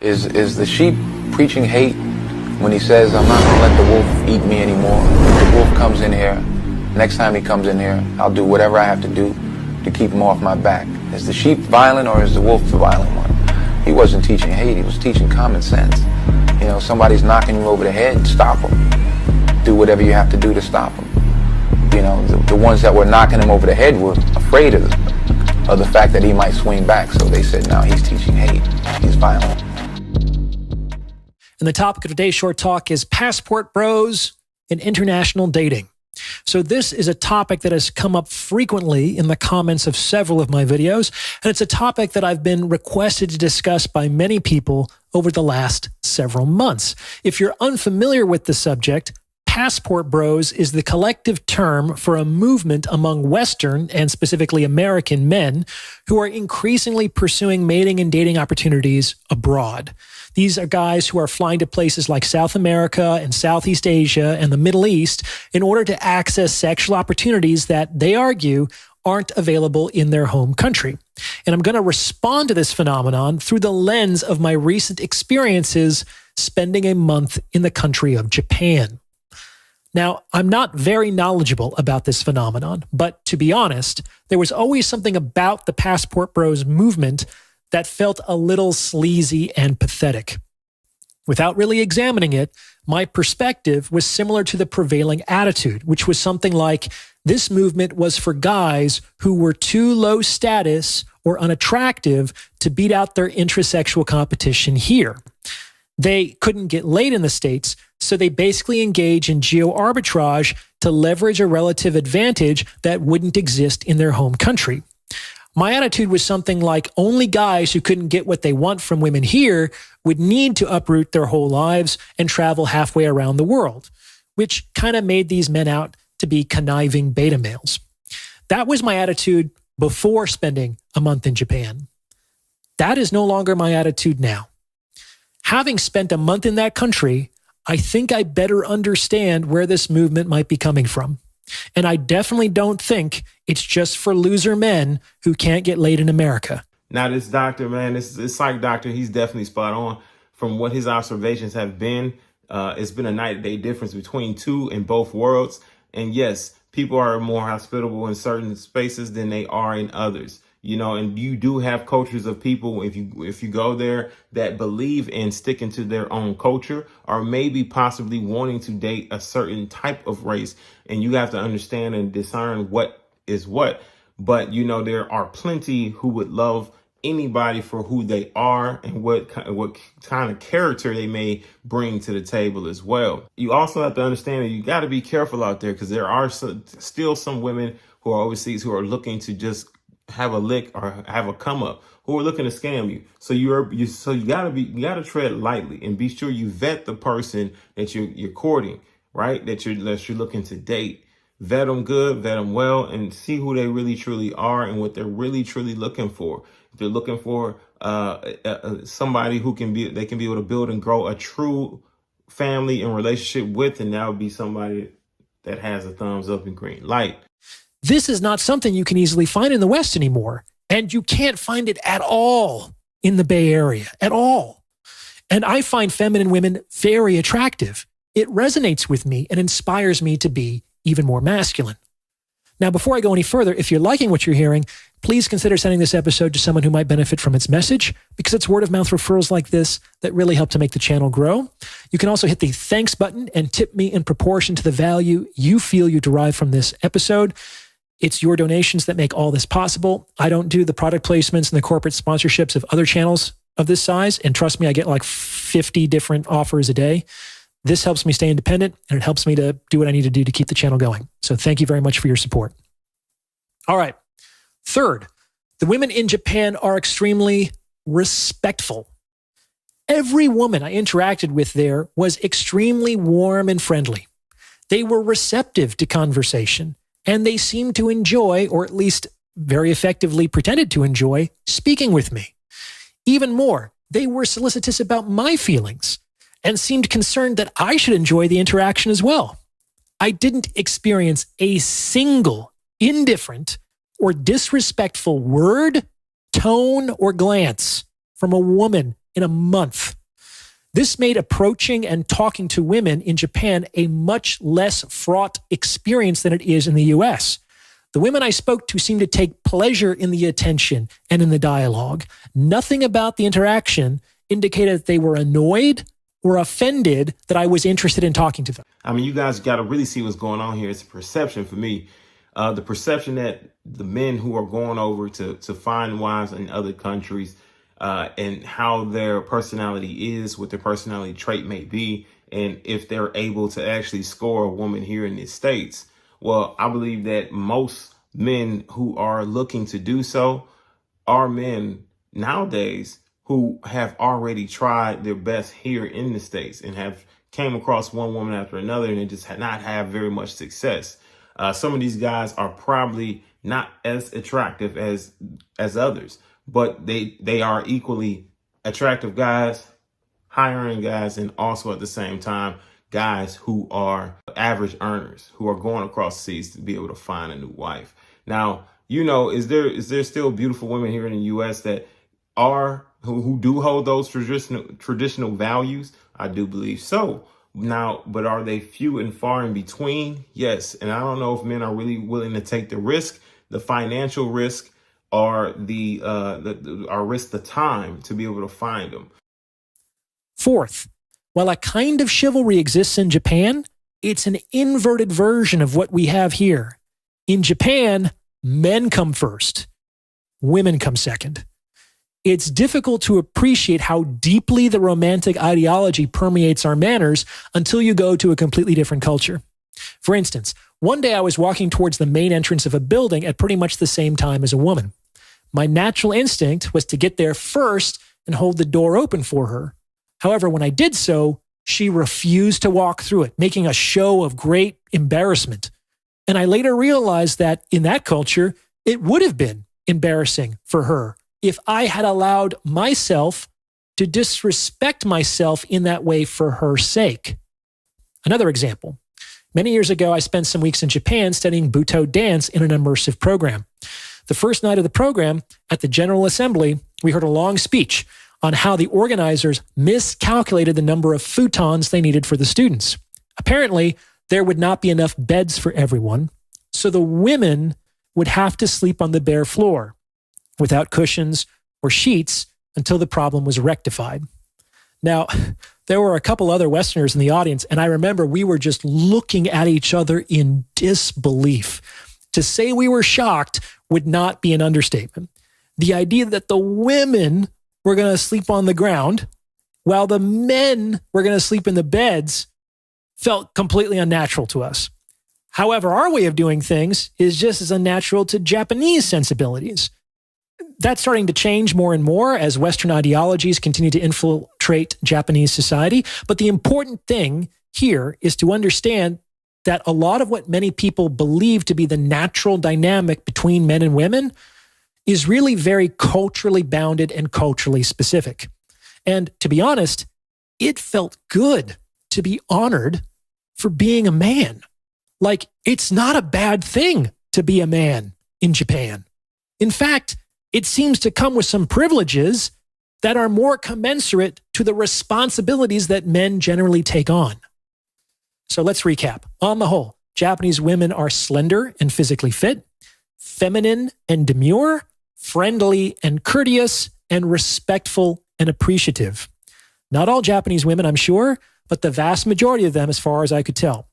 Is the sheep preaching hate when he says, I'm not going to let the wolf eat me anymore? If the wolf comes in here, next time he comes in here, I'll do whatever I have to do to keep him off my back. Is the sheep violent or is the wolf the violent one? He wasn't teaching hate, he was teaching common sense. You know, somebody's knocking you over the head, stop them. Do whatever you have to do to stop them. You know, the ones that were knocking him over the head were afraid of the fact that he might swing back. So they said, no, he's teaching hate. He's violent. And the topic of today's short talk is passport bros and international dating. So this is a topic that has come up frequently in the comments of several of my videos, and it's a topic that I've been requested to discuss by many people over the last several months. If you're unfamiliar with the subject, passport bros is the collective term for a movement among Western and specifically American men who are increasingly pursuing mating and dating opportunities abroad. These are guys who are flying to places like South America and Southeast Asia and the Middle East in order to access sexual opportunities that they argue aren't available in their home country. And I'm going to respond to this phenomenon through the lens of my recent experiences spending a month in the country of Japan. Now, I'm not very knowledgeable about this phenomenon, but to be honest, there was always something about the Passport Bros movement that felt a little sleazy and pathetic. Without really examining it, my perspective was similar to the prevailing attitude, which was something like this movement was for guys who were too low status or unattractive to beat out their intrasexual competition here. They couldn't get laid in the States, so they basically engage in geo-arbitrage to leverage a relative advantage that wouldn't exist in their home country. My attitude was something like only guys who couldn't get what they want from women here would need to uproot their whole lives and travel halfway around the world, which kind of made these men out to be conniving beta males. That was my attitude before spending a month in Japan. That is no longer my attitude now. Having spent a month in that country, I think I better understand where this movement might be coming from. And I definitely don't think it's just for loser men who can't get laid in America. Now, this doctor, man, this psych doctor, he's definitely spot on. From what his observations have been, it's been a night and day difference between two in both worlds. And yes, people are more hospitable in certain spaces than they are in others. You know, and you do have cultures of people, if you go there, that believe in sticking to their own culture or maybe possibly wanting to date a certain type of race. And you have to understand and discern what is what. But, you know, there are plenty who would love anybody for who they are and what kind of character they may bring to the table as well. You also have to understand that you got to be careful out there because there are still some women who are overseas who are looking to just have a lick or have a come up, who are looking to scam you. So you gotta tread lightly and be sure you vet the person that you're courting, right? That you're looking to date. Vet them good, vet them well, and see who they really truly are and what they're really truly looking for. If they're looking for somebody who they can be able to build and grow a true family and relationship with, and that would be somebody that has a thumbs up and green light. This is not something you can easily find in the West anymore. And you can't find it at all in the Bay Area, at all. And I find feminine women very attractive. It resonates with me and inspires me to be even more masculine. Now, before I go any further, if you're liking what you're hearing, please consider sending this episode to someone who might benefit from its message, because it's word of mouth referrals like this that really help to make the channel grow. You can also hit the thanks button and tip me in proportion to the value you feel you derive from this episode. It's your donations that make all this possible. I don't do the product placements and the corporate sponsorships of other channels of this size. And trust me, I get like 50 different offers a day. This helps me stay independent and it helps me to do what I need to do to keep the channel going. So thank you very much for your support. All right. Third, the women in Japan are extremely respectful. Every woman I interacted with there was extremely warm and friendly. They were receptive to conversation. And they seemed to enjoy, or at least very effectively pretended to enjoy, speaking with me. Even more, they were solicitous about my feelings and seemed concerned that I should enjoy the interaction as well. I didn't experience a single indifferent or disrespectful word, tone, or glance from a woman in a month. This made approaching and talking to women in Japan a much less fraught experience than it is in the US. The women I spoke to seemed to take pleasure in the attention and in the dialogue. Nothing about the interaction indicated that they were annoyed or offended that I was interested in talking to them. I mean, you guys got to really see what's going on here. It's a perception for me. The perception that the men who are going over to find wives in other countries and how their personality is, what their personality trait may be, and if they're able to actually score a woman here in the States. Well, I believe that most men who are looking to do so are men nowadays who have already tried their best here in the States and have came across one woman after another and it just had not have very much success. Some of these guys are probably not as attractive as others, but they are equally attractive guys, high earning guys, and also at the same time, guys who are average earners, who are going across seas to be able to find a new wife. Now, you know, is there still beautiful women here in the U.S. that are who do hold those traditional values? I do believe so. Now, but are they few and far in between? Yes. And I don't know if men are really willing to take the risk, the financial risk, or risk the time to be able to find them. Fourth, while a kind of chivalry exists in Japan, it's an inverted version of what we have here. In Japan, men come first, women come second. It's difficult to appreciate how deeply the romantic ideology permeates our manners until you go to a completely different culture. For instance, one day I was walking towards the main entrance of a building at pretty much the same time as a woman. My natural instinct was to get there first and hold the door open for her. However, when I did so, she refused to walk through it, making a show of great embarrassment. And I later realized that in that culture, it would have been embarrassing for her if I had allowed myself to disrespect myself in that way for her sake. Another example. Many years ago, I spent some weeks in Japan studying Buto dance in an immersive program. The first night of the program, at the General Assembly, we heard a long speech on how the organizers miscalculated the number of futons they needed for the students. Apparently, there would not be enough beds for everyone, so the women would have to sleep on the bare floor without cushions or sheets until the problem was rectified. Now, there were a couple other Westerners in the audience, and I remember we were just looking at each other in disbelief. To say we were shocked would not be an understatement. The idea that the women were going to sleep on the ground while the men were going to sleep in the beds felt completely unnatural to us. However, our way of doing things is just as unnatural to Japanese sensibilities. That's starting to change more and more as Western ideologies continue to infiltrate Japanese society. But the important thing here is to understand that a lot of what many people believe to be the natural dynamic between men and women is really very culturally bounded and culturally specific. And to be honest, it felt good to be honored for being a man. Like, it's not a bad thing to be a man in Japan. In fact, it seems to come with some privileges that are more commensurate to the responsibilities that men generally take on. So let's recap. On the whole, Japanese women are slender and physically fit, feminine and demure, friendly and courteous, and respectful and appreciative. Not all Japanese women, I'm sure, but the vast majority of them, as far as I could tell.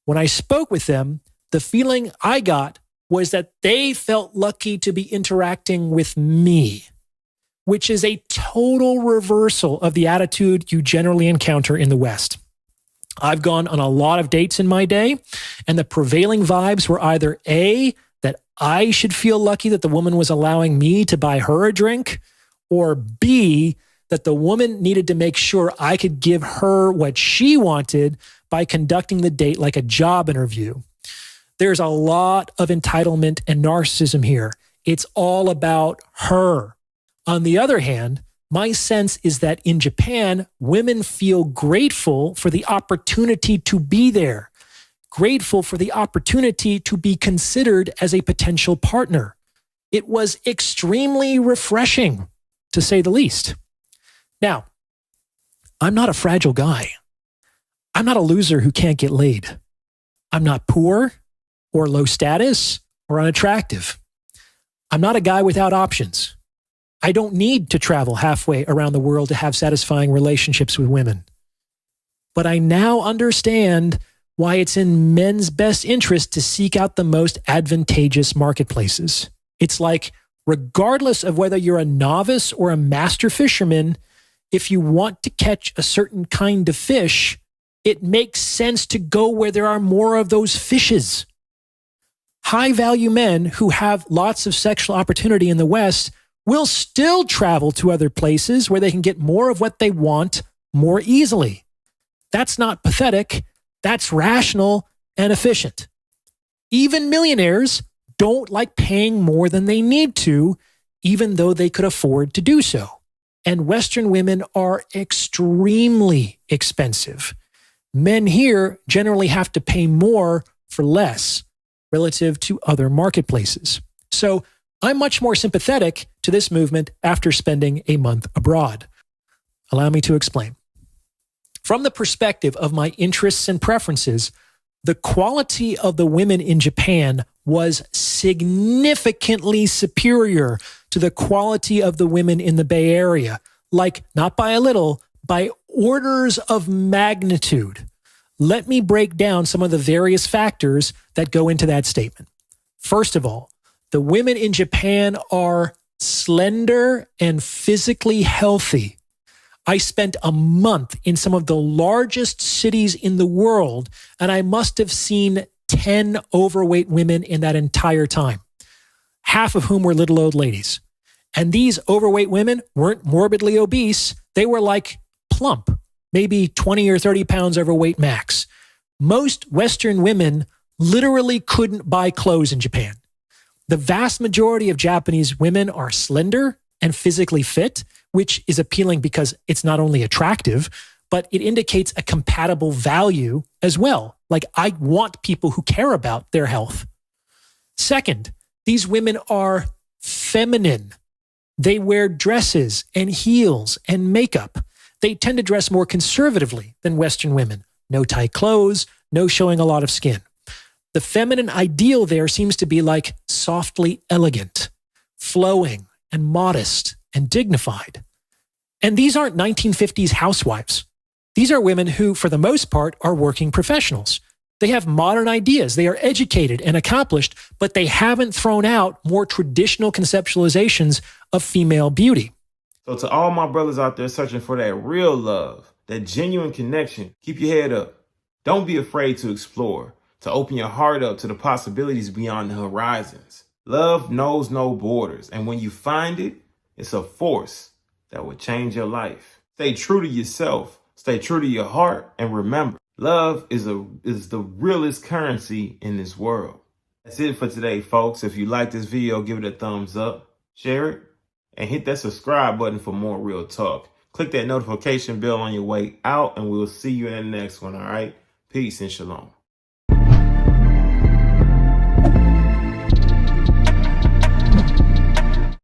When I spoke with them, the feeling I got was that they felt lucky to be interacting with me, which is a total reversal of the attitude you generally encounter in the West. I've gone on a lot of dates in my day, and the prevailing vibes were either A, that I should feel lucky that the woman was allowing me to buy her a drink, or B, that the woman needed to make sure I could give her what she wanted by conducting the date like a job interview. There's a lot of entitlement and narcissism here. It's all about her. On the other hand, my sense is that in Japan, women feel grateful for the opportunity to be there, grateful for the opportunity to be considered as a potential partner. It was extremely refreshing, to say the least. Now, I'm not a fragile guy. I'm not a loser who can't get laid. I'm not poor or low status or unattractive. I'm not a guy without options. I don't need to travel halfway around the world to have satisfying relationships with women. But I now understand why it's in men's best interest to seek out the most advantageous marketplaces. It's like, regardless of whether you're a novice or a master fisherman, if you want to catch a certain kind of fish, it makes sense to go where there are more of those fishes. High-value men who have lots of sexual opportunity in the West will still travel to other places where they can get more of what they want more easily. That's not pathetic. That's rational and efficient. Even millionaires don't like paying more than they need to, even though they could afford to do so. And Western women are extremely expensive. Men here generally have to pay more for less relative to other marketplaces. So I'm much more sympathetic to this movement after spending a month abroad. Allow me to explain. From the perspective of my interests and preferences, the quality of the women in Japan was significantly superior to the quality of the women in the Bay Area, like not by a little, by orders of magnitude. Let me break down some of the various factors that go into that statement. First of all, the women in Japan are slender and physically healthy. I spent a month in some of the largest cities in the world, and I must have seen 10 overweight women in that entire time, half of whom were little old ladies. And these overweight women weren't morbidly obese. They were like plump, maybe 20 or 30 pounds overweight max. Most Western women literally couldn't buy clothes in Japan. The vast majority of Japanese women are slender and physically fit, which is appealing because it's not only attractive, but it indicates a compatible value as well. Like, I want people who care about their health. Second, these women are feminine. They wear dresses and heels and makeup. They tend to dress more conservatively than Western women. No tight clothes, no showing a lot of skin. The feminine ideal there seems to be like softly elegant, flowing and modest and dignified. And these aren't 1950s housewives. These are women who, for the most part, are working professionals. They have modern ideas. They are educated and accomplished, but they haven't thrown out more traditional conceptualizations of female beauty. So to all my brothers out there searching for that real love, that genuine connection, keep your head up. Don't be afraid to explore, to open your heart up to the possibilities beyond the horizons. Love knows no borders, and when you find it, it's a force that will change your life. Stay true to yourself, stay true to your heart, and remember, love is the realest currency in this world. That's it for today, folks. If you like this video, give it a thumbs up, share it, and hit that subscribe button for more real talk. Click that notification bell on your way out, and we'll see you in the next one, all right? Peace and shalom.